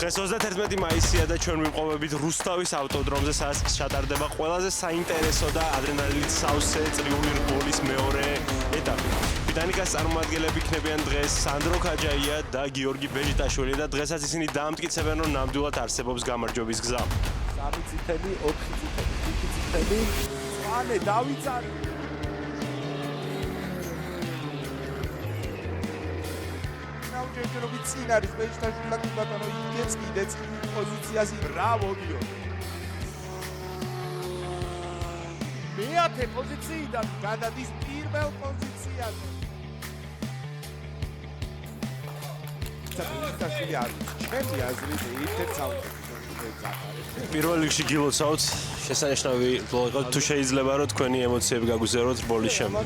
დღეს 31 მაისია და ჩვენ ვიმყოფებით რუსთავის ავტოდრომზე, სადაც ჩატარდება ყველაზე საინტერესო და ადრენალინით სავსე წრიული რბოლის მეორე ეტაპი. ბიტანიკას წარმოადგენლები იქნებიან დღეს სანდრო ქაჯაია და გიორგი ბეჟიტაშვილი და დღესაც ისინი დაამტკიცებენ, რომ ნამდვილად არსებობს გამარჯვების გზა. 3 წითელი, 4 წითელი, 5 წითელი, წვანე დავიცარე. ჯერჯერობით წინ არის ბეჟიტაშვილი და ბატონო იგებს კიდეც პოზიციაზე. ბრავო გიორგი. მეათე პოზიციიდან გადადის პირველ პოზიციაზე. ბეჟიტაშვილი არის ჩემი აზრით ერთ-ერთი საუკეთესო პირველ რიგში გილოცავთ შესანიშნავი ბოლო იყო თუ შეიძლება რომ თქვენი ემოციები გაგვიზიაროთ რბოლის შემდეგ.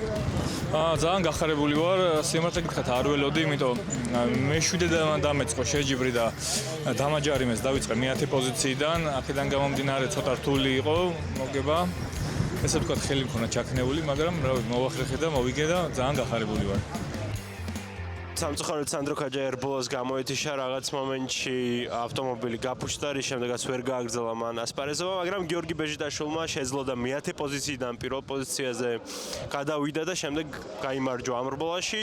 ძალიან გახარებული ვარ, სიმართლე გითხრათ არ ველოდი, იმიტომ მე-7 დამეწყო შეჯიბრი და დამაჯარიმეს დავიწყე მე-10 პოზიციიდან, აქედან გამომდინარე ცოტა რთული იყო მოგება. ესე ვთქვათ, ხელი მქონდა ჩაქნეული, მაგრამ რავი, მოვახერხე და მოვიგე და ძალიან გახარებული ვარ. სამწუხაროდ სანდრო ქაჯაია რბოლას გამოეთიშა რაღაც მომენტში ავტომობილი გაფუჭდა, რის შემდეგაც ვერ გააგრძელა მან ასპარეზობა, მაგრამ გიორგი ბეჟიტაშვილმა შეძლო და მე-10 პოზიციიდან პირველ პოზიციაზე გადავიდა და შემდეგ გაიმარჯვა ამ რბოლაში.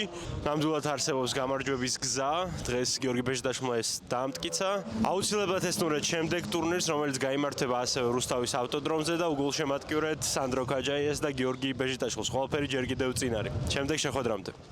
ნამდვილად არსებობს გამარჯვების გზა. დღეს გიორგი ბეჟიტაშვილმა ეს დაამტკიცა. აუცილებლად ესტუმრეთ შემდეგ ტურნირს, რომელიც გაიმართება ასევე რუსთავის ავტოდრომზე და უგულშემატკივრეთ სანდრო ქაჯაიას და გიორგი ბეჟიტაშვილს. ყველაფერი ჯერ კიდევ წინ არის. შემდეგ შეხვედრამდე.